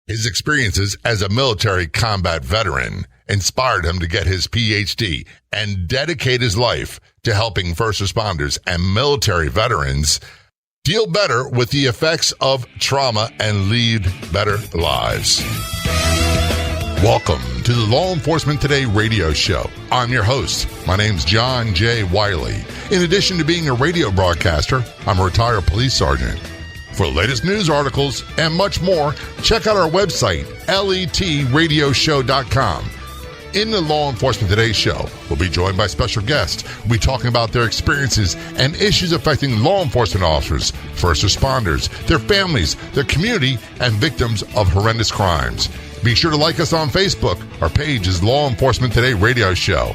His experiences as a military combat veteran inspired him to get his Ph.D. and dedicate his life to helping first responders and military veterans deal better with the effects of trauma and lead better lives. Welcome to the Law Enforcement Today radio show. I'm your host. My name's John J. Wiley. In addition to being a radio broadcaster, I'm a retired police sergeant. For the latest news articles and much more, check out our website, letradioshow.com. In the Law Enforcement Today show, we'll be joined by special guests. We'll be talking about their experiences and issues affecting law enforcement officers, first responders, their families, their community, and victims of horrendous crimes. Be sure to like us on Facebook. Our page is Law Enforcement Today Radio Show.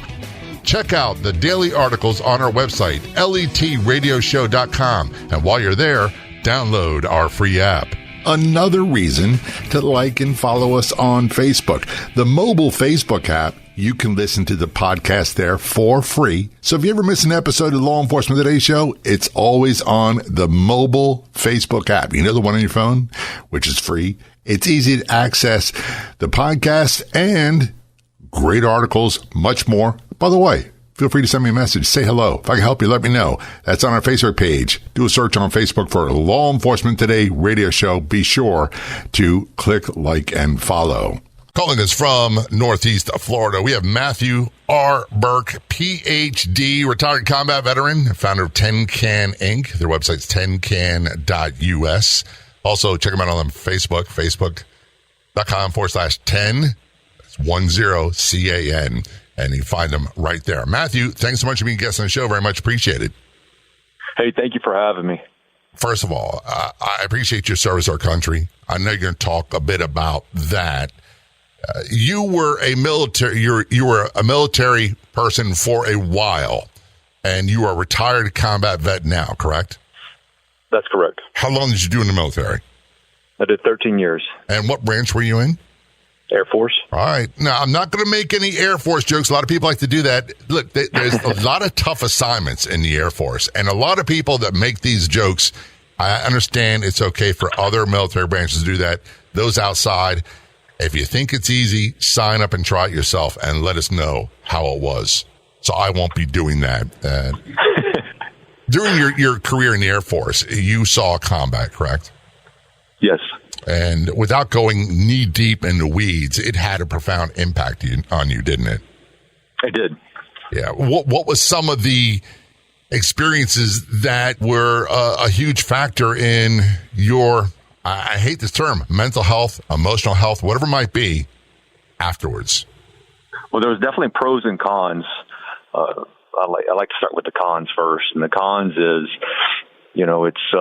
Check out the daily articles on our website, letradioshow.com. And while you're there, download our free app. Another reason to like and follow us on Facebook. The mobile Facebook app, you can listen to the podcast there for free. So if you ever miss an episode of Law Enforcement Today show, it's always on the mobile Facebook app. You know, the one on your phone, which is free. It's easy to access the podcast and great articles, much more. By the way, feel free to send me a message. Say hello. If I can help you, let me know. That's on our Facebook page. Do a search on Facebook for Law Enforcement Today radio show. Be sure to click like and follow. Calling us from Northeast Florida, we have Matthew R. Burke, Ph.D., retired combat veteran, founder of 10can Inc. Their website's 10can.us. Also, check them out on Facebook, facebook.com/10. That's 10CAN. And you find them right there. Matthew, thanks so much for being a guest on the show. Very much appreciated. Hey, thank you for having me. First of all, I appreciate your service to our country. I know you're going to talk a bit about that. You were a military. You were a military person for a while, and you are a retired combat vet now, correct? That's correct. How long did you do in the military? I did 13 years. And what branch were you in? Air Force. All right. Now, I'm not going to make any Air Force jokes. A lot of people like to do that. Look, there's a lot of tough assignments in the Air Force, and a lot of people that make these jokes, I understand it's okay for other military branches to do that. Those outside, if you think it's easy, sign up and try it yourself and let us know how it was. So I won't be doing that. During your career in the Air Force, you saw combat, correct? Yes. And without going knee deep in the weeds, it had a profound impact on you, didn't it? It did. Yeah. What was some of the experiences that were a huge factor in your, I hate this term, mental health, emotional health, whatever it might be, afterwards? Well, there was definitely pros and cons. I like to start with the cons first. And the cons is, it's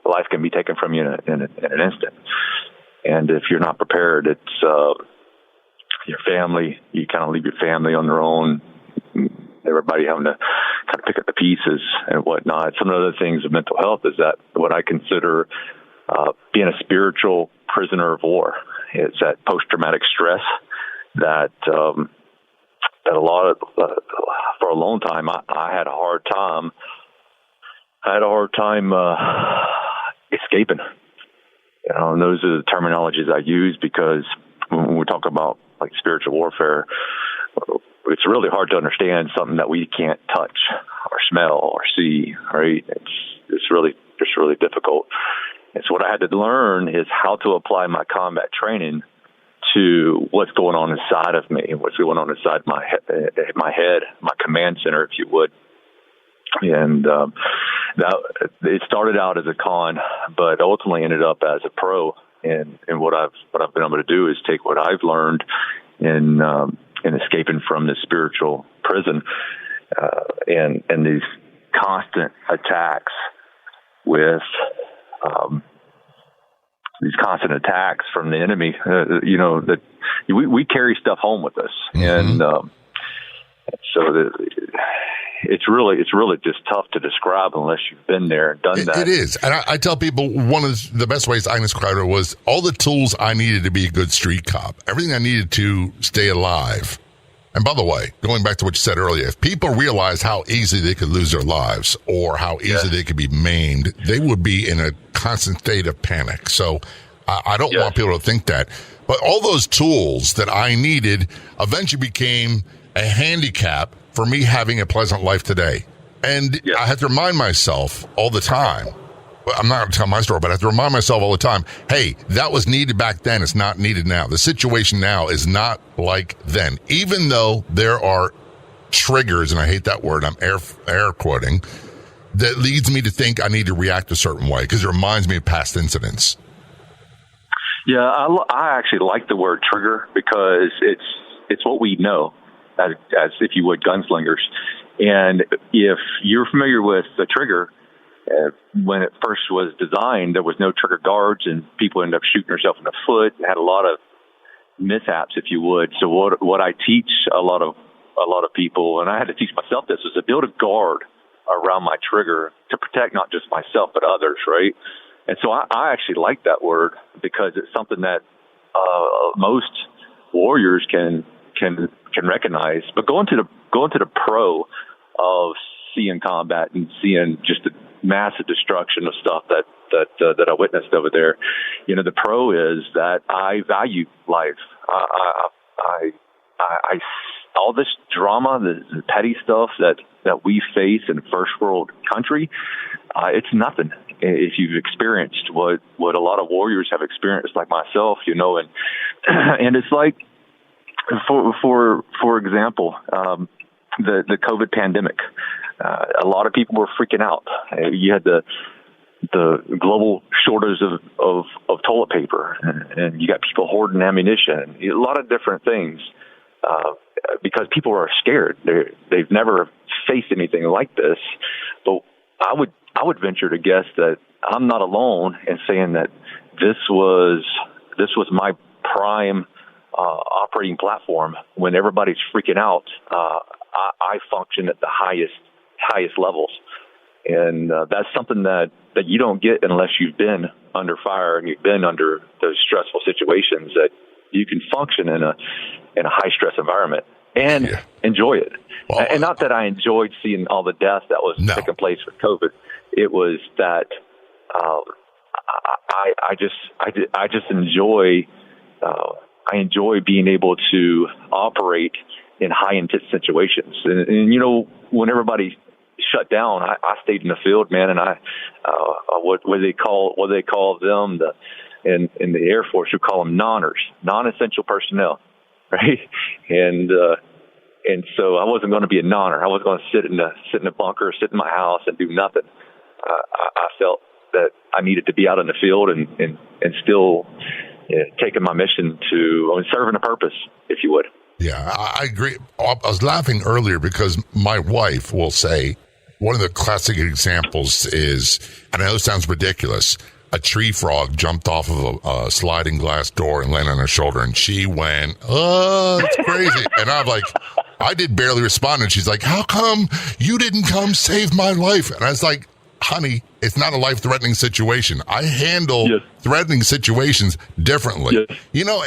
life can be taken from you in an instant. And if you're not prepared, it's your family. You kind of leave your family on their own. Everybody having to kind of pick up the pieces and whatnot. Some of the other things of mental health is that what I consider being a spiritual prisoner of war. It's that post-traumatic stress that a lot of for a long time I had a hard time. Escaping. And those are the terminologies I use because when we talk about like spiritual warfare, it's really hard to understand something that we can't touch or smell or see. Right? It's really difficult. And so what I had to learn is how to apply my combat training to what's going on inside of me, what's going on inside my head, my command center, if you would. And that it started out as a con, but ultimately ended up as a pro. And what I've been able to do is take what I've learned in escaping from this spiritual prison and these constant attacks with these constant attacks from the enemy. That we carry stuff home with us, mm-hmm. and so it's really just tough to describe unless you've been there and done that. It is. And I tell people one of the best ways I can describe it was all the tools I needed to be a good street cop, everything I needed to stay alive. And by the way, going back to what you said earlier, if people realize how easily they could lose their lives or how easily they could be maimed, they would be in a constant state of panic. So I don't want people to think that. But all those tools that I needed eventually became a handicap for me having a pleasant life today. And I have to remind myself all the time. I'm not going to tell my story, but I have to remind myself all the time, hey, that was needed back then. It's not needed now. The situation now is not like then. Even though there are triggers, and I hate that word, I'm air quoting, that leads me to think I need to react a certain way because it reminds me of past incidents. Yeah, I actually like the word trigger because it's what we know as if you would, gunslingers. And if you're familiar with the trigger, when it first was designed, there was no trigger guards, and people ended up shooting themselves in the foot. It had a lot of mishaps, if you would. So what I teach a lot of people, and I had to teach myself this, is to build a guard around my trigger to protect not just myself but others, right? And so I actually like that word because it's something that most warriors can recognize. But going to the pro of seeing combat and seeing just the massive destruction of stuff that I witnessed over there, the pro is that I value life. I all this drama, the petty stuff that we face in a first world country, it's nothing if you've experienced what a lot of warriors have experienced, like myself, and and it's like, for example, the COVID pandemic. A lot of people were freaking out. You had the global shortage of toilet paper, and you got people hoarding ammunition. A lot of different things because people are scared. They've never faced anything like this. But I would venture to guess that I'm not alone in saying that this was my prime operating platform. When everybody's freaking out, I function at the highest levels. And that's something that you don't get unless you've been under fire and you've been under those stressful situations, that you can function in a high stress environment and enjoy it. Well, and not that I enjoyed seeing all the death that was taking place with COVID. It was that I just enjoy I enjoy being able to operate in high intense situations. And when everybody shut down, I stayed in the field, man, and what they call them in the Air Force, we call them nonners, non-essential personnel, right? And so I wasn't going to be a nonner. I was going to sit in a bunker, sit in my house, and do nothing. I felt that I needed to be out in the field and still taking my mission to serving a purpose, if you would. Yeah, I agree. I was laughing earlier because my wife will say one of the classic examples is, and I know it sounds ridiculous, a tree frog jumped off of a sliding glass door and landed on her shoulder, and she went, "Oh, that's crazy." And I'm like, I did barely respond, and she's like, "How come you didn't come save my life?" And I was like, honey, it's not a life-threatening situation. I handle threatening situations differently. Yes.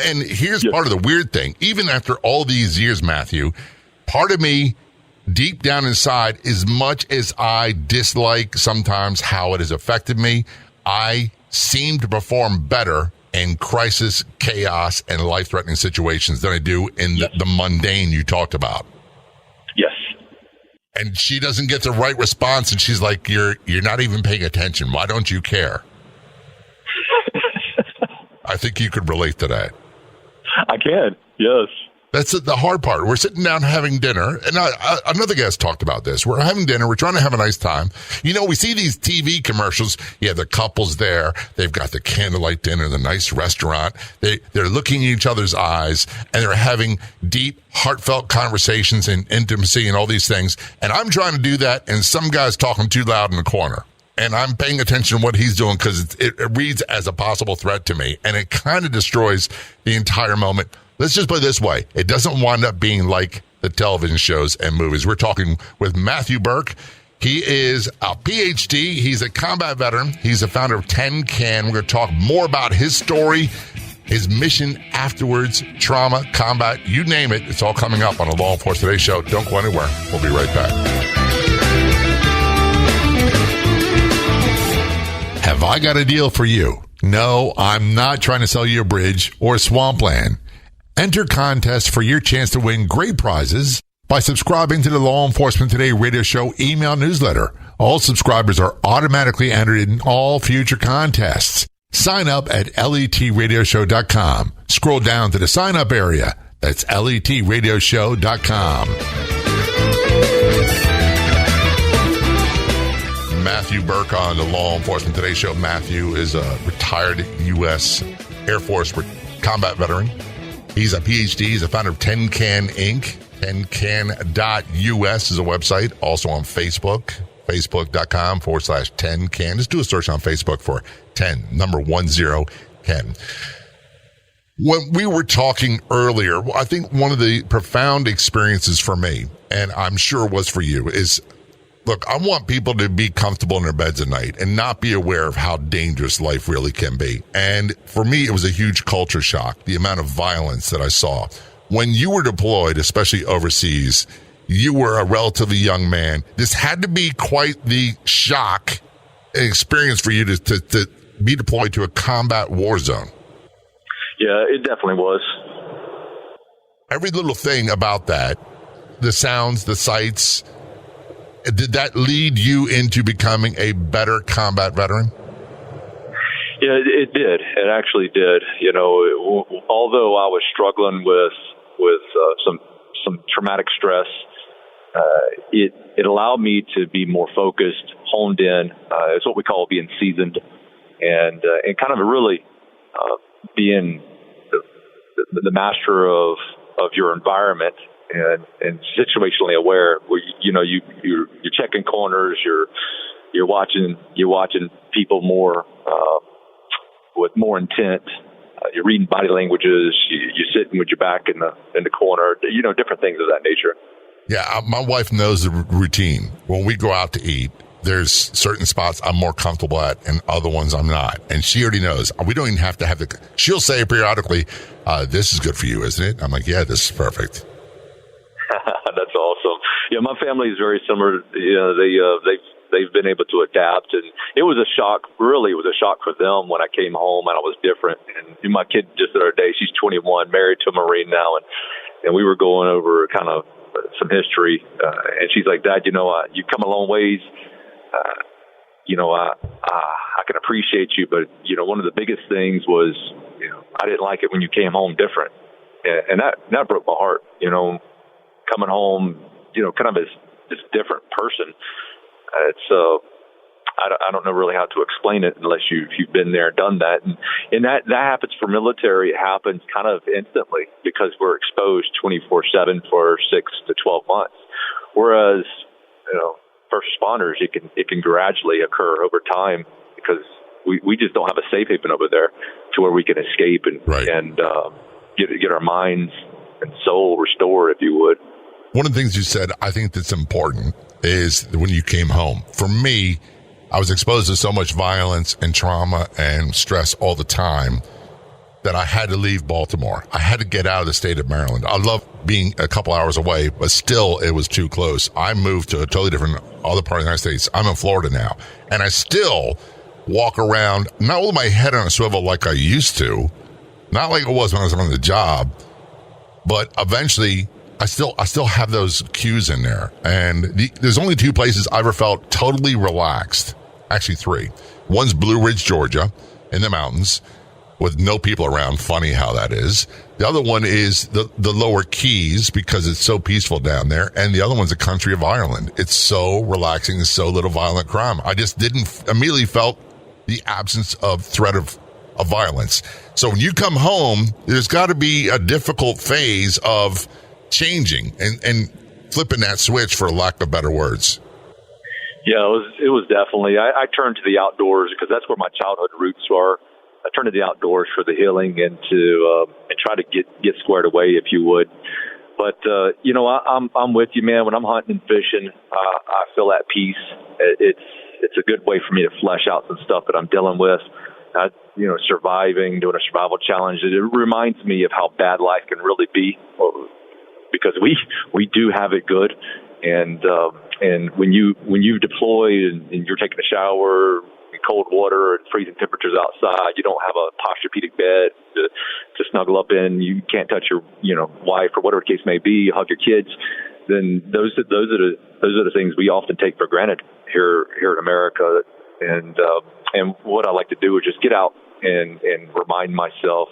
And here's part of the weird thing. Even after all these years, Matthew, part of me, deep down inside, as much as I dislike sometimes how it has affected me, I seem to perform better in crisis, chaos, and life-threatening situations than I do in the mundane you talked about. Yes. And she doesn't get the right response, and she's like, you're not even paying attention. Why don't you care? I think you could relate to that. I can, yes. That's the hard part. We're sitting down having dinner, and another guest talked about this. We're having dinner. We're trying to have a nice time. We see these TV commercials. Yeah, the couple's there. They've got the candlelight dinner, the nice restaurant. They're looking in each other's eyes, and they're having deep, heartfelt conversations and intimacy and all these things. And I'm trying to do that, and some guy's talking too loud in the corner. And I'm paying attention to what he's doing because it reads as a possible threat to me, and it kind of destroys the entire moment. Let's just put it this way. It doesn't wind up being like the television shows and movies. We're talking with Matthew Burke. He is a PhD. He's a combat veteran. He's the founder of 10CAN. We're going to talk more about his story, his mission afterwards, trauma, combat, you name it. It's all coming up on the Law Enforcement Today show. Don't go anywhere. We'll be right back. Have Have I got a deal for you? No, I'm not trying to sell you a bridge or swampland. Enter contests for your chance to win great prizes by subscribing to the Law Enforcement Today radio show email newsletter. All subscribers are automatically entered in all future contests. Sign up at letradioshow.com. Scroll down to the sign up area. That's letradioshow.com. Matthew Burke on the Law Enforcement Today show. Matthew is a retired U.S. Air Force combat veteran. He's a PhD. He's the founder of 10can Inc. 10can.us is a website. Also on Facebook, facebook.com/10can. Just do a search on Facebook for 10, number 10can. When we were talking earlier, I think one of the profound experiences for me, and I'm sure was for you, is, look, I want people to be comfortable in their beds at night and not be aware of how dangerous life really can be. And for me, it was a huge culture shock, the amount of violence that I saw. When you were deployed, especially overseas, you were a relatively young man. This had to be quite the shock experience for you to be deployed to a combat war zone. Yeah, it definitely was. Every little thing about that, the sounds, the sights, did that lead you into becoming a better combat veteran? Yeah, it did. It actually did. You know, although I was struggling with some traumatic stress, it allowed me to be more focused, honed in. It's what we call being seasoned, and kind of really being the master of your environment and situationally aware. Where you're checking corners, you're watching people more with more intent. You're reading body languages. You're sitting with your back in the corner. Different things of that nature. Yeah, my wife knows the routine. When we go out to eat, there's certain spots I'm more comfortable at and other ones I'm not. And she already knows. We don't even have to have she'll say periodically, this is good for you, isn't it? I'm like, yeah, this is perfect. That's awesome. Yeah, my family is very similar. They've been able to adapt, and it was a shock. Really, it was a shock for them when I came home and I was different. And my kid just the other day, she's 21, married to a Marine now, and we were going over kind of some history, and she's like, Dad, you come a long ways. I can appreciate you, but one of the biggest things was, I didn't like it when you came home different, and that broke my heart. Coming home, kind of as this different person. It's I don't know really how to explain it unless you've been there, done that, and that happens for military. It happens kind of instantly because we're exposed 24/7 for 6 to 12 months, whereas first responders, it can gradually occur over time because we just don't have a safe haven over there to where we can escape and get our minds and soul restored, if you would. One of the things you said, I think that's important, is when you came home. For me, I was exposed to so much violence and trauma and stress all the time that I had to leave Baltimore. I had to get out of the state of Maryland. I love being a couple hours away, but still it was too close. I moved to a totally different other part of the United States. I'm in Florida now, and I still walk around, not with my head on a swivel like I used to, not like it was when I was on the job, but eventually I still have those cues in there. And there's only two places I ever felt totally relaxed. Actually, three. One's Blue Ridge, Georgia, in the mountains, with no people around. Funny how that is. The other one is the Lower Keys, because it's so peaceful down there. And the other one's the country of Ireland. It's so relaxing and so little violent crime. I just didn't immediately felt the absence of threat of violence. So when you come home, there's got to be a difficult phase of changing and flipping that switch, for lack of better words. Yeah, it was definitely. I turned to the outdoors because that's where my childhood roots are. I turned to the outdoors for the healing and to and try to get squared away, if you would. But I'm with you, man. When I'm hunting and fishing, I feel at peace. It's a good way for me to flesh out some stuff that I'm dealing with. Surviving, doing a survival challenge. It reminds me of how bad life can really be, because we do have it good. And when you deploy and you're taking a shower, cold water and freezing temperatures outside. You don't have a Posturepedic bed to snuggle up in. You can't touch your, wife or whatever the case may be, hug your kids. Then those are the things we often take for granted here in America. And what I like to do is just get out and remind myself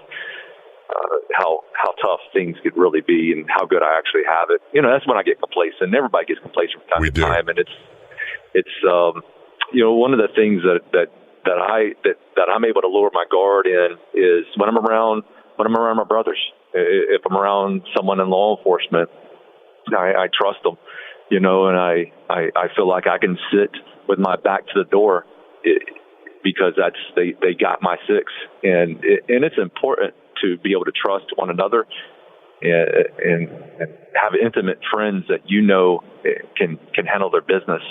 how tough things could really be and how good I actually have it. That's when I get complacent. Everybody gets complacent from time to time, and it's one of the things that I'm able to lower my guard in is when I'm around my brothers. If I'm around someone in law enforcement, I trust them, and I feel like I can sit with my back to the door because they got my six, and it's important to be able to trust one another and have intimate friends that can handle their business.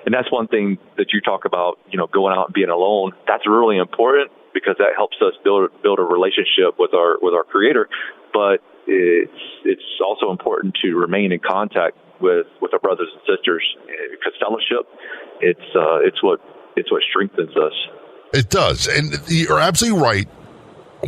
And that's one thing that you talk about, going out and being alone. That's really important because that helps us build a relationship with our Creator. But it's also important to remain in contact with our brothers and sisters, because fellowship, it's what strengthens us. It does, and you're absolutely right.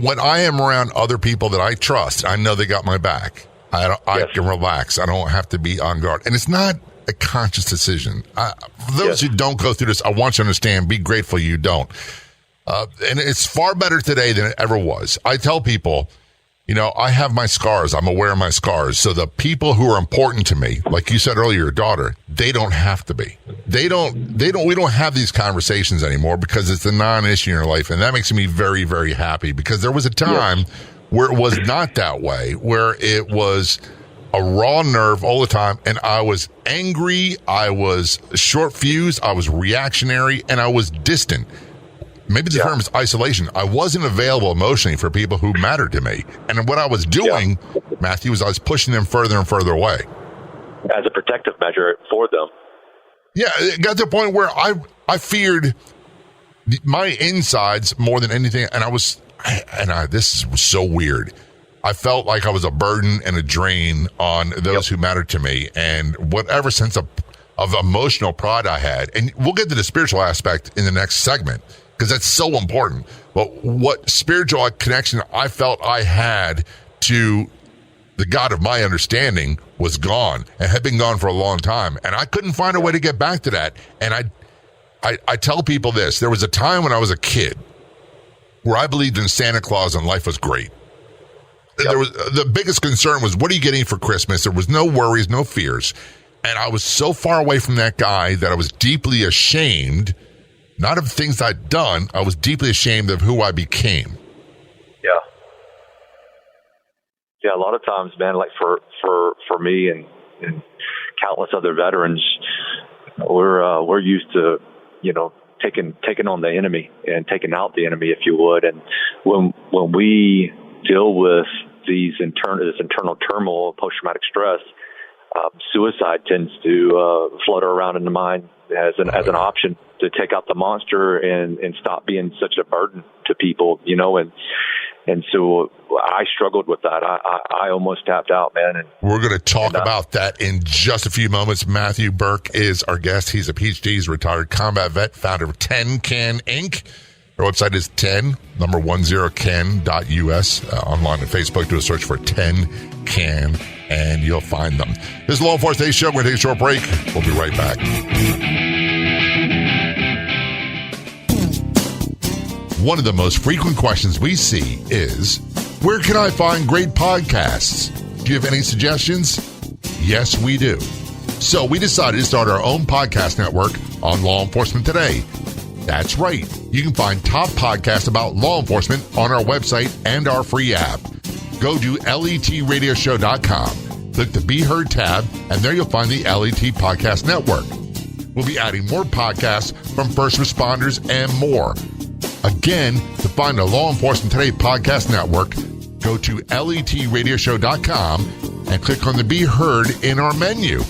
When I am around other people that I trust, I know they got my back. I can relax. I don't have to be on guard. And it's not a conscious decision. For those who don't go through this, I want you to understand, be grateful you don't. And it's far better today than it ever was. I tell people, I have my scars. I'm aware of my scars. So the people who are important to me, like you said earlier, your daughter, they don't have to be. We don't have these conversations anymore because it's a non-issue in your life. And that makes me very, very happy, because there was a time where it was not that way, where it was a raw nerve all the time. And I was angry. I was short fused. I was reactionary, and I was distant. Maybe the term is isolation. I wasn't available emotionally for people who mattered to me. And what I was doing, Matthew, was I was pushing them further and further away. As a protective measure for them. Yeah, it got to the point where I feared my insides more than anything. And this was so weird. I felt like I was a burden and a drain on those who mattered to me. And whatever sense of emotional pride I had, and we'll get to the spiritual aspect in the next segment, because that's so important. But what spiritual connection I felt I had to the God of my understanding was gone, and had been gone for a long time. And I couldn't find a way to get back to that. And I tell people this. There was a time when I was a kid where I believed in Santa Claus and life was great. There was the biggest concern was, what are you getting for Christmas? There was no worries, no fears. And I was so far away from that guy that I was deeply ashamed. Not of things I'd done. I was deeply ashamed of who I became. Yeah, a lot of times, man, like for me and countless other veterans, we're used to, taking on the enemy and taking out the enemy, if you would. And when we deal with this internal turmoil, post-traumatic stress, suicide tends to flutter around in the mind as an option to take out the monster and stop being such a burden to people, and so I struggled with that. I almost tapped out, man. And we're going to talk about that in just a few moments. Matthew Burke is our guest. He's a PhD. He's a retired combat vet, founder of 10can Inc. Our website is 10can.us. Online on Facebook, do a search for 10can, and you'll find them. This is Law Enforcement Today Show. We're going to take a short break. We'll be right back. One of the most frequent questions we see is, where can I find great podcasts? Do you have any suggestions? Yes, we do. So we decided to start our own podcast network on Law Enforcement Today. That's right. You can find top podcasts about law enforcement on our website and our free app. Go to letradioshow.com, click the Be Heard tab, and there you'll find the LET Podcast Network. We'll be adding more podcasts from first responders and more. Again, to find the Law Enforcement Today Podcast Network, go to letradioshow.com and click on the Be Heard in our menu,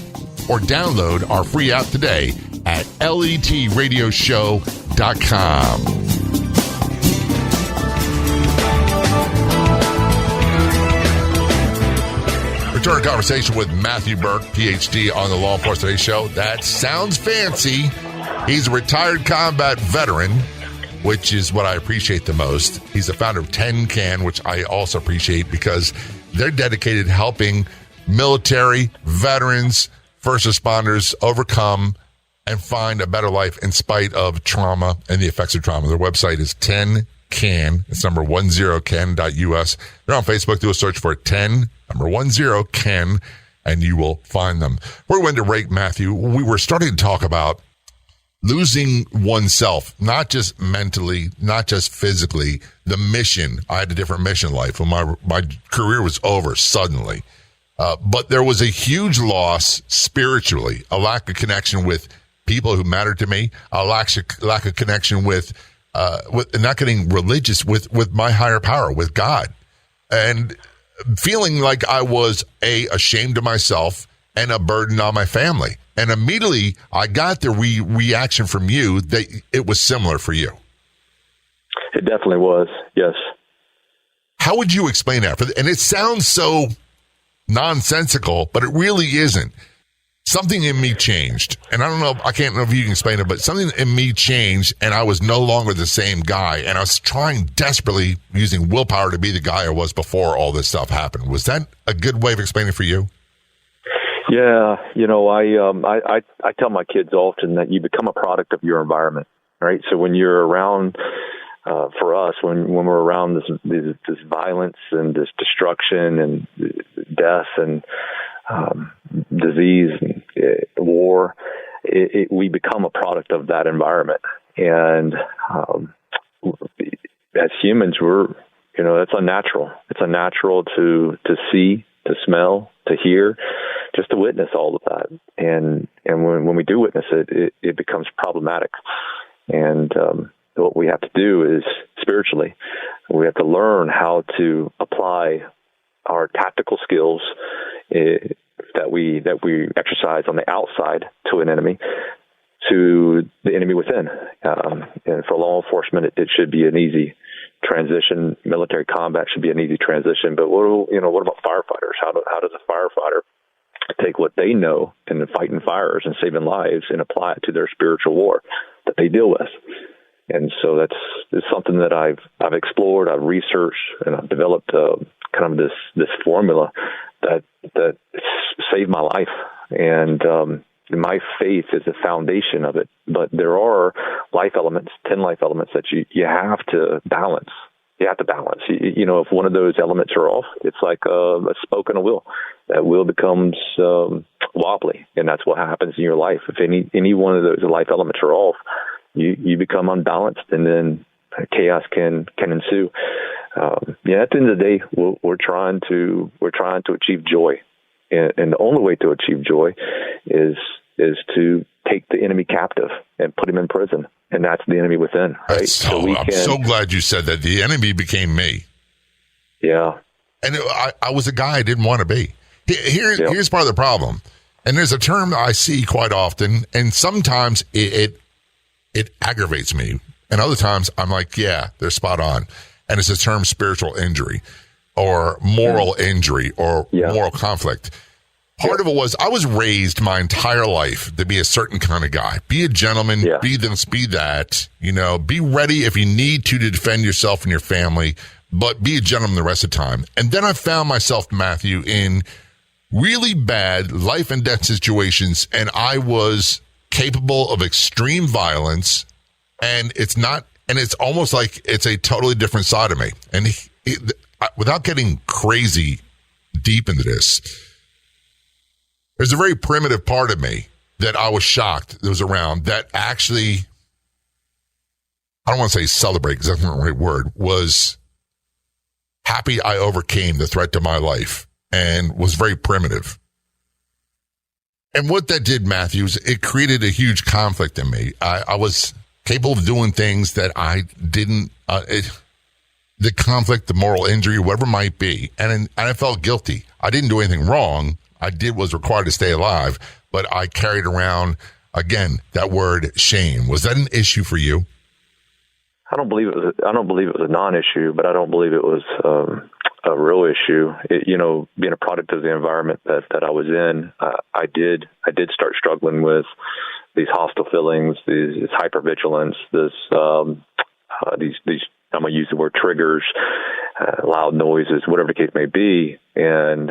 or download our free app today at letradioshow.com. Return to conversation with Matthew Burke, PhD, on the Law Enforcement Today Show. That sounds fancy. He's a retired combat veteran. which is what I appreciate the most. He's the founder of 10CAN, which I also appreciate because they're dedicated to helping military, veterans, first responders overcome and find a better life in spite of trauma and the effects of trauma. Their website is 10CAN. It's number 10can.us. They're on Facebook. Do a search for 10CAN, and you will find them. We're going to rate Matthew. We were starting to talk about losing oneself, not just mentally, not just physically, the mission. I had a different mission in life when my career was over suddenly. But there was a huge loss spiritually, a lack of connection with people who mattered to me, a lack of connection with not getting religious with my higher power, with God, and feeling like I was ashamed of myself and a burden on my family. And immediately I got the reaction from you that it was similar for you. It definitely was. Yes. How would you explain that? And it sounds so nonsensical, but it really isn't. Something in me changed. And I can't know if you can explain it, but something in me changed and I was no longer the same guy. And I was trying desperately using willpower to be the guy I was before all this stuff happened. Was that a good way of explaining it for you? Yeah. I tell my kids often that you become a product of your environment, right? So when you're around, for us, when we're around this violence and this destruction and death and disease and war, we become a product of that environment. And as humans, that's unnatural. It's unnatural to see, to smell, to hear, just to witness all of that. And when we do witness it, it becomes problematic. And what we have to do is spiritually, we have to learn how to apply our tactical skills that we exercise on the outside to an enemy, to the enemy within. And for law enforcement, it should be an easy transition. Military combat should be an easy transition. But what about firefighters? How does a firefighter take what they know in fighting fires and saving lives and apply it to their spiritual war that they deal with? And so it's something that I've explored, I've researched, and I've developed kind of this formula that saved my life. And my faith is the foundation of it. But there are 10 life elements that you have to balance. You have to balance. If one of those elements are off, it's like a spoke in a wheel. That wheel becomes wobbly, and that's what happens in your life. If any one of those life elements are off, you become unbalanced, and then chaos can ensue. At the end of the day, we're trying to achieve joy, and the only way to achieve joy is to take the enemy captive and put him in prison, and that's the enemy within. Right? I'm so glad you said that. The enemy became me. Yeah, and I was a guy I didn't want to be. Here's part of the problem, and there's a term I see quite often, and sometimes it aggravates me. And other times I'm like, yeah, they're spot on. And it's a term, spiritual injury or moral injury or moral conflict. Part of it was I was raised my entire life to be a certain kind of guy. Be a gentleman, be this, be that, be ready if you need to defend yourself and your family, but be a gentleman the rest of the time. And then I found myself, Matthew, in really bad life and death situations, and I was capable of extreme violence, and it's almost like it's a totally different side of me. And without getting crazy deep into this, there's a very primitive part of me that I was shocked that was around that actually, I don't want to say celebrate because that's not the right word, was happy I overcame the threat to my life and was very primitive. And what that did, Matthew, is it created a huge conflict in me. I was capable of doing things that I didn't, the conflict, the moral injury, whatever it might be. And I felt guilty. I didn't do anything wrong. I did what was required to stay alive, but I carried around, again, that word shame. Was that an issue for you? I don't believe it was a non-issue, but I don't believe it was a real issue. Being a product of the environment that I was in, I did start struggling with these hostile feelings, this hypervigilance, this these I'm going to use the word triggers, loud noises, whatever the case may be. And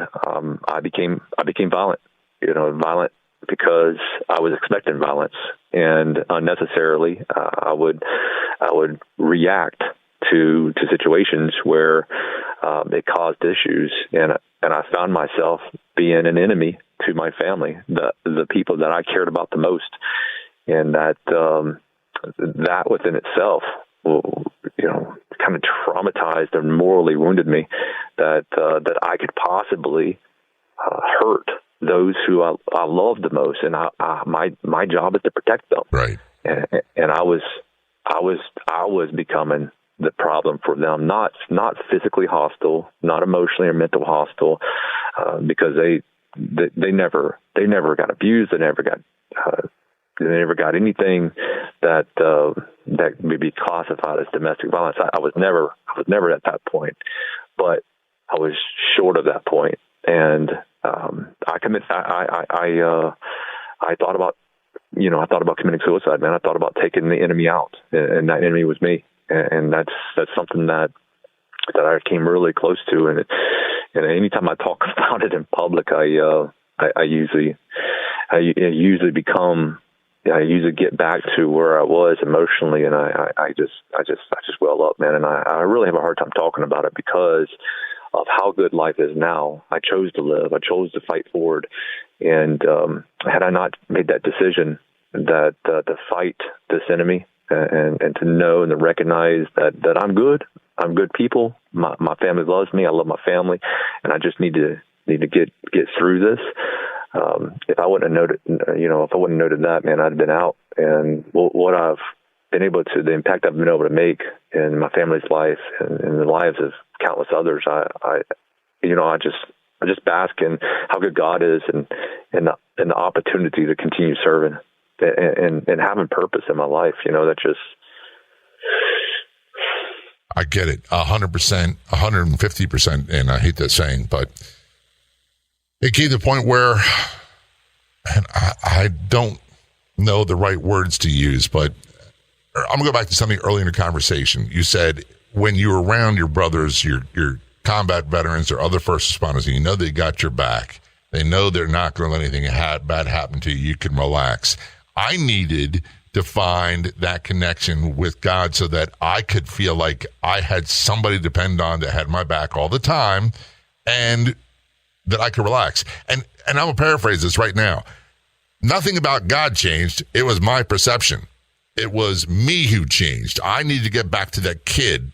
I became violent, violent because I was expecting violence, and unnecessarily I would react to situations where it caused issues, and I found myself being an enemy to my family, the people that I cared about the most, and that within itself, kind of traumatized and morally wounded me that I could possibly hurt those who I loved the most, and my job is to protect them. Right. And I was becoming the problem for them, not physically hostile, not emotionally or mental hostile, because they never got abused, they never got anything that may be classified as domestic violence. I was never at that point, but I was short of that point, and I thought about committing suicide, man. I thought about taking the enemy out, and that enemy was me. And that's something that I came really close to. And anytime I talk about it in public, I usually get back to where I was emotionally, and I just well up, man. And I really have a hard time talking about it because of how good life is now. I chose to live. I chose to fight forward. And had I not made that decision that to fight this enemy and to know and to recognize that I'm good people, my family loves me, I love my family, and I just need to get through this. If I wouldn't have noted that, man, I'd have been out. And what I've been able to, the impact I've been able to make in my family's life and in the lives of countless others, I just bask in how good God is and the opportunity to continue serving and having purpose in my life. That just. I get it 100%, 150%. And I hate that saying, but it came to the point where, and I don't know the right words to use, but I'm going to go back to something early in the conversation. You said when you were around your brothers, your combat veterans or other first responders, and you know they got your back, they know they're not going to let anything bad happen to you, you can relax. I needed to find that connection with God so that I could feel like I had somebody to depend on that had my back all the time and that I could relax. And I'm going to paraphrase this right now. Nothing about God changed. It was my perception. It was me who changed. I needed to get back to that kid.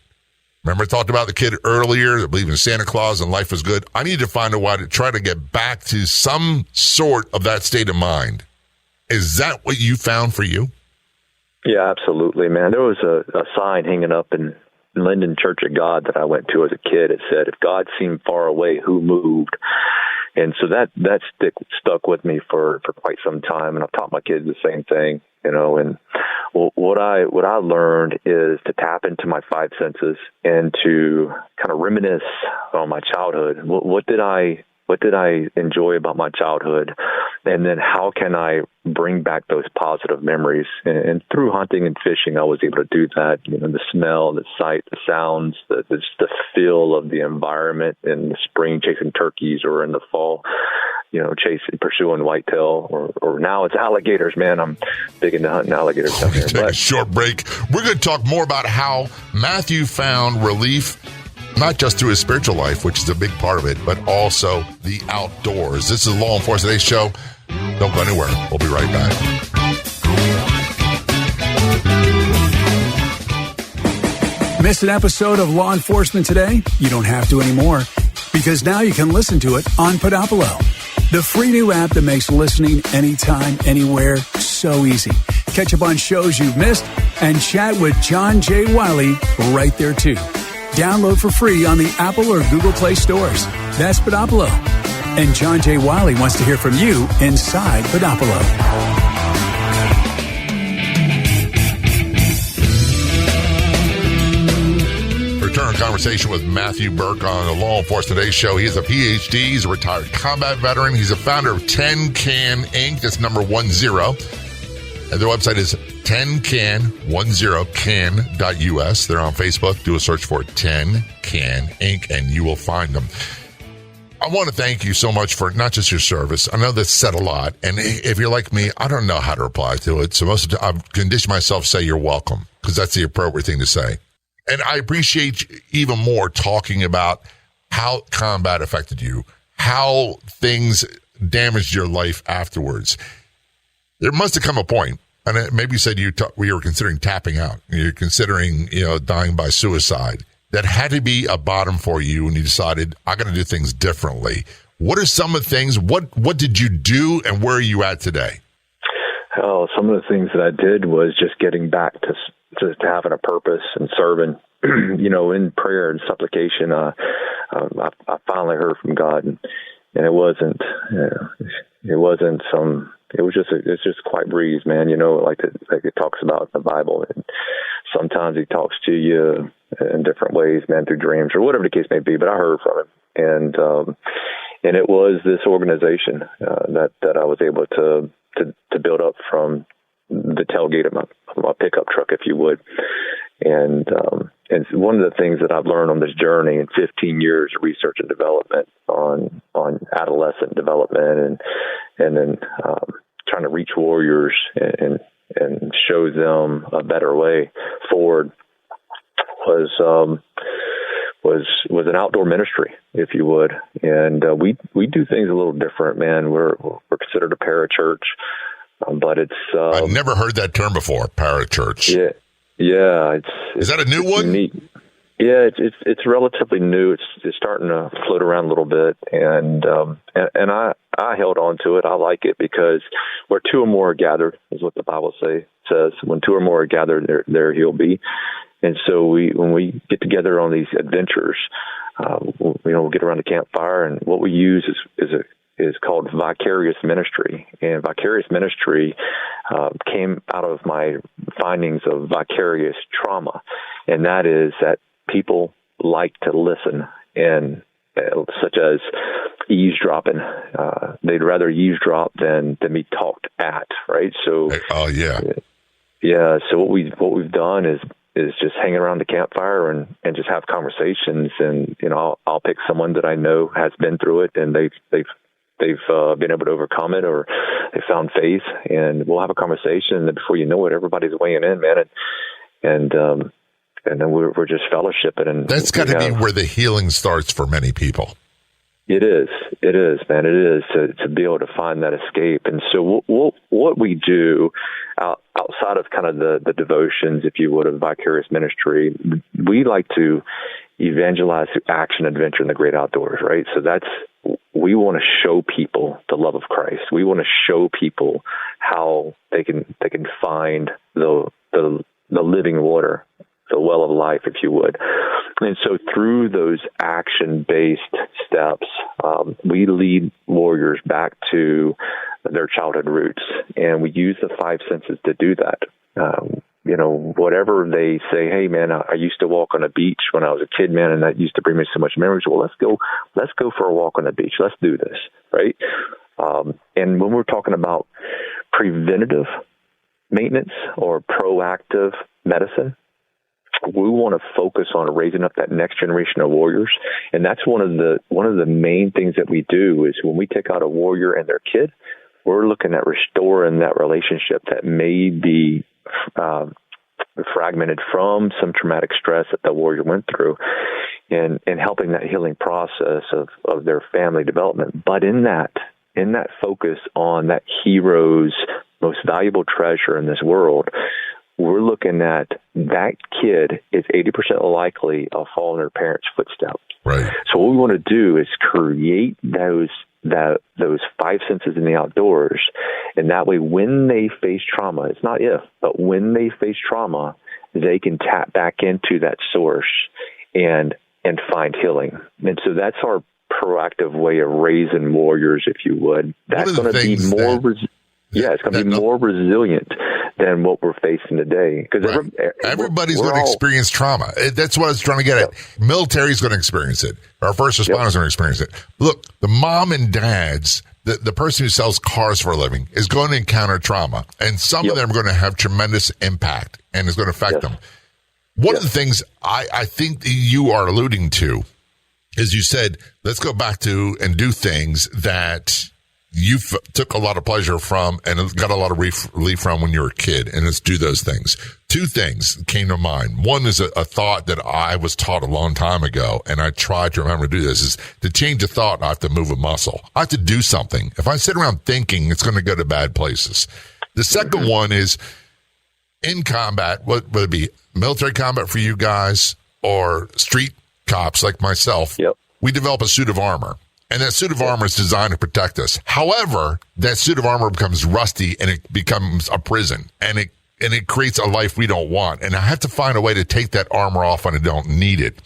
Remember I talked about the kid earlier that believed in Santa Claus and life was good? I needed to find a way to try to get back to some sort of that state of mind. Is that what you found for you? Yeah, absolutely, man. There was a sign hanging up in Linden Church of God that I went to as a kid. It said, "If God seemed far away, who moved?" And so that stuck with me for quite some time, and I've taught my kids the same thing, And what I learned is to tap into my five senses and to kind of reminisce on my childhood. What did I enjoy about my childhood? And then how can I bring back those positive memories? And through hunting and fishing, I was able to do that. The smell, the sight, the sounds, the feel of the environment in the spring chasing turkeys, or in the fall, pursuing whitetail, or now it's alligators, man. I'm big into hunting alligators down here. Take a short break. We're going to talk more about how Matthew found relief, not just through his spiritual life, which is a big part of it, but also the outdoors. This is Law Enforcement Today's show. Don't go anywhere. We'll be right back. Missed an episode of Law Enforcement Today? You don't have to anymore, because now you can listen to it on Podopolo, the free new app that makes listening anytime, anywhere so easy. Catch up on shows you've missed and chat with John J. Wiley right there, too. Download for free on the Apple or Google Play stores. That's Podopolo. And John J. Wiley wants to hear from you inside Podopolo. Return conversation with Matthew Burke on the Law Enforcement Today show. He has a PhD. He's a retired combat veteran. He's a founder of 10 Can Inc. That's number 10. And their website is 10can10can.us. They're on Facebook. Do a search for 10can Inc. and you will find them. I want to thank you so much for not just your service. I know that's said a lot. And if you're like me, I don't know how to reply to it. So most of the time, I've conditioned myself to say you're welcome because that's the appropriate thing to say. And I appreciate even more talking about how combat affected you, how things damaged your life afterwards. There must have come a point, and maybe you said you were considering tapping out. You're considering, dying by suicide. That had to be a bottom for you, and you decided, I'm going to do things differently. What are some of the things? What did you do, and where are you at today? Oh, some of the things that I did was just getting back to having a purpose and serving. In prayer and supplication, I finally heard from God, and it wasn't some. It's just quiet breeze, man. Like it talks about in the Bible. And sometimes He talks to you in different ways, man, through dreams or whatever the case may be. But I heard from Him, and it was this organization that I was able to build up from the tailgate of my pickup truck, if you would. And one of the things that I've learned on this journey in 15 years of research and development on adolescent development and then trying to reach warriors and show them a better way forward was an outdoor ministry, if you would. And we do things a little different, man. We're considered a parachurch, but it's I've never heard that term before, parachurch. Yeah, is that a new one? Unique. Yeah, it's relatively new. It's starting to float around a little bit, and I held on to it. I like it because where two or more are gathered is what the Bible says. When two or more are gathered, there He'll be. And so when we get together on these adventures, we'll get around the campfire, and what we use is called vicarious ministry. And vicarious ministry came out of my findings of vicarious trauma, and that is that people like to listen, and such as eavesdropping. They'd rather eavesdrop than be talked at, right? So, yeah. So what we've done is just hang around the campfire and just have conversations, and I'll pick someone that I know has been through it, and they've been able to overcome it, or they found faith, and we'll have a conversation, and before you know it, everybody's weighing in, man, and then we're just fellowshipping. And that's got to be where the healing starts for many people. It is, man. It is to be able to find that escape. And so what we do outside of kind of the devotions, if you would, of vicarious ministry, we like to evangelize through action, adventure, and the great outdoors, right? So we want to show people the love of Christ. We want to show people how they can find the living water, the well of life, if you would. And so through those action-based steps, we lead warriors back to their childhood roots, and we use the five senses to do that. Whatever they say, hey, man, I used to walk on a beach when I was a kid, man, and that used to bring me so much memories. Well, let's go for a walk on the beach. Let's do this, right? And when we're talking about preventative maintenance or proactive medicine, we want to focus on raising up that next generation of warriors, and that's one of the main things that we do is when we take out a warrior and their kid, we're looking at restoring that relationship that may be fragmented from some traumatic stress that the warrior went through, and helping that healing process of their family development. But in that focus on that hero's most valuable treasure in this world, we're looking at that kid is 80% likely of following their parents' footsteps. Right. So what we want to do is create those five senses in the outdoors, and that way when they face trauma, it's not if, but when they face trauma, they can tap back into that source and find healing. And so that's our proactive way of raising warriors, if you would. That's going to be more it's going to be more resilient than what we're facing today. Because everybody's going to experience trauma. That's what I was trying to get at. Military's going to experience it. Our first responders are going to experience it. Look, the mom and dads the person who sells cars for a living is going to encounter trauma, and some of them are going to have tremendous impact, and it's going to affect them. One of the things I think you are alluding to is you said, let's go back to and do things that you took a lot of pleasure from and got a lot of relief from when you were a kid, and let's do those things. Two things came to mind. One is a thought that I was taught a long time ago, and I try to remember to do this, is to change a thought, I have to move a muscle. I have to do something. If I sit around thinking, it's going to go to bad places. The second one is in combat, whether it be military combat for you guys or street cops like myself, we develop a suit of armor. And that suit of armor is designed to protect us. However, that suit of armor becomes rusty and it becomes a prison, and it creates a life we don't want. And I have to find a way to take that armor off when I don't need it.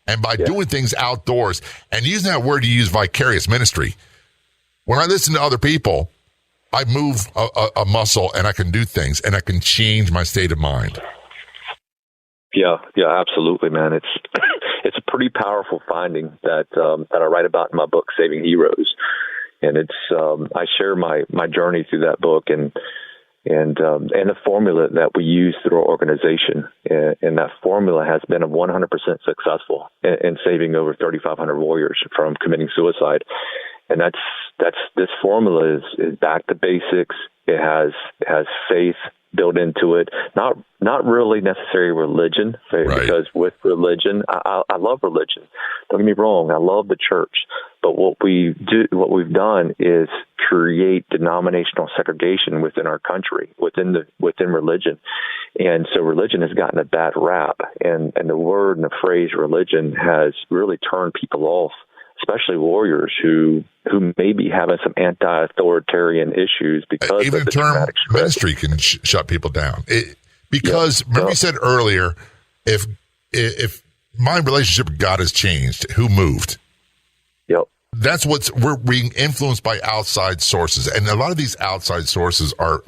And by doing things outdoors and using that word you use, vicarious ministry, when I listen to other people, I move a muscle and I can do things and I can change my state of mind. Yeah, absolutely, man. It's a pretty powerful finding that I write about in my book, Saving Heroes, and it's I share my journey through that book and the formula that we use through our organization, and that formula has been 100% successful in saving over 3,500 warriors from committing suicide, and that's this formula is back to basics. It has faith built into it, not really necessarily religion, because with religion, I love religion. Don't get me wrong, I love the church, but what we've done is create denominational segregation within our country, within religion, and so religion has gotten a bad rap, and the word and the phrase religion has really turned people off, especially warriors who may be having some anti-authoritarian issues because even of the term ministry can shut people down. Remember you said earlier, if my relationship with God has changed, who moved? Yep. That's we're being influenced by outside sources, and a lot of these outside sources are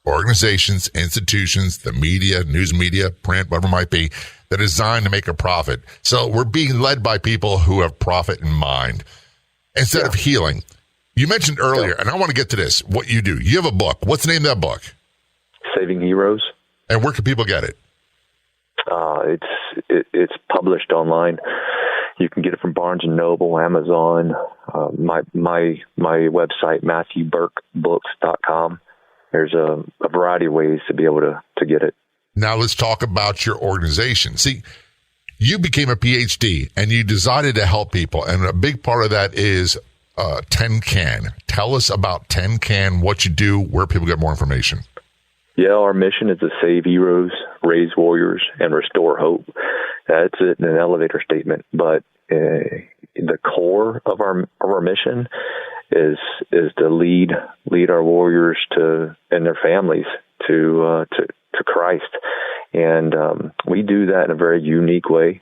organizations, institutions, the media, news media, print, whatever it might be, that are designed to make a profit. So we're being led by people who have profit in mind instead of healing. You mentioned earlier, and I want to get to this, what you do. You have a book. What's the name of that book? Saving Heroes. And where can people get it? It's published online. You can get it from Barnes & Noble, Amazon, my website, MatthewBurkeBooks.com. There's a variety of ways to be able to get it. Now let's talk about your organization. See, you became a PhD and you decided to help people. And a big part of that is 10CAN. Tell us about 10CAN, what you do, where people get more information. Yeah, our mission is to save heroes, raise warriors, and restore hope. That's it in an elevator statement. But the core of our mission is to lead our warriors and their families to Christ, and we do that in a very unique way.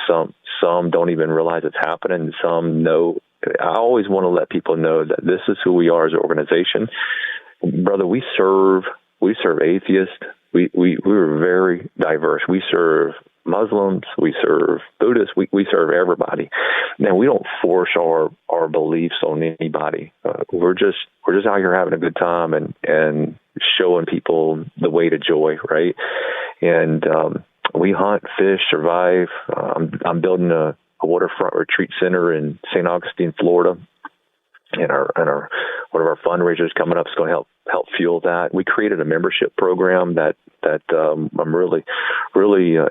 Some don't even realize it's happening. Some know. I always want to let people know that this is who we are as an organization, brother. We serve atheists. We're very diverse. We serve Muslims, we serve Buddhists, we serve everybody. Now, we don't force our beliefs on anybody. We're just out here having a good time and showing people the way to joy, right? And we hunt, fish, survive. I'm building a waterfront retreat center in St. Augustine, Florida. And our one of our fundraisers coming up is going to help fuel that. We created a membership program that I'm really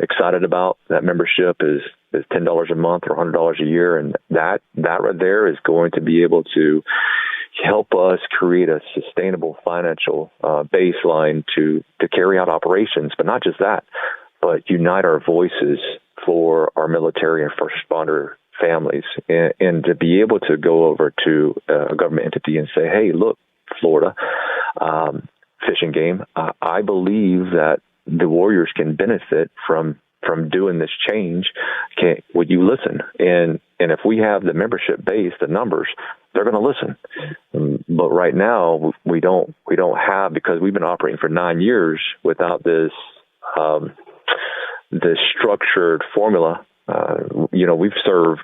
excited about. That membership is $10 a month or $100 a year, and that right there is going to be able to help us create a sustainable financial baseline to carry out operations. But not just that, but unite our voices for our military and first responder families, and to be able to go over to a government entity and say, hey, look, Florida, Fish and Game, I believe that the warriors can benefit from doing this change. Would you listen? And if we have the membership base, the numbers, they're going to listen. But right now we don't have, because we've been operating for 9 years without this structured formula. We've served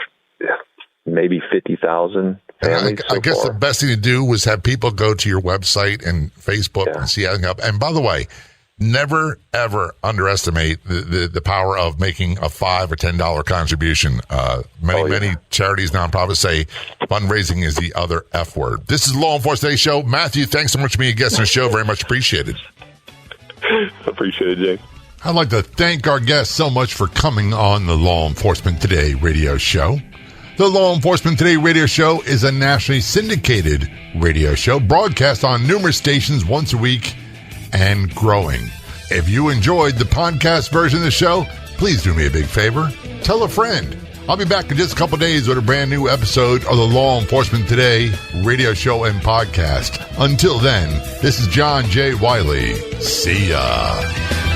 maybe 50,000 families. I guess the best thing to do was have people go to your website and Facebook and see how they help. And by the way, never, ever underestimate the power of making a $5 or $10 contribution. Many charities, nonprofits say fundraising is the other F word. This is Law Enforcement Today Show. Matthew, thanks so much for being a guest on the show. Very much appreciated. Appreciate it, Jay. I'd like to thank our guests so much for coming on the Law Enforcement Today radio show. The Law Enforcement Today radio show is a nationally syndicated radio show broadcast on numerous stations once a week and growing. If you enjoyed the podcast version of the show, please do me a big favor. Tell a friend. I'll be back in just a couple days with a brand new episode of the Law Enforcement Today radio show and podcast. Until then, this is John J. Wiley. See ya.